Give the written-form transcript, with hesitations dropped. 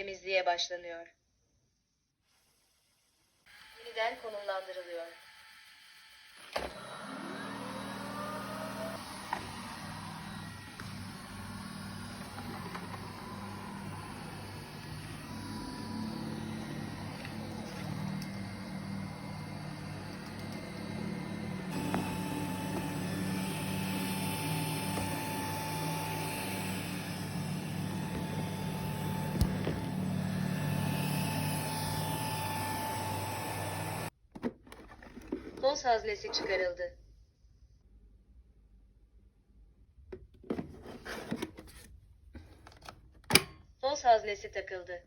temizliğe başlanıyor. Yeniden konumlandırılıyor. Toz haznesi çıkarıldı. Toz haznesi takıldı.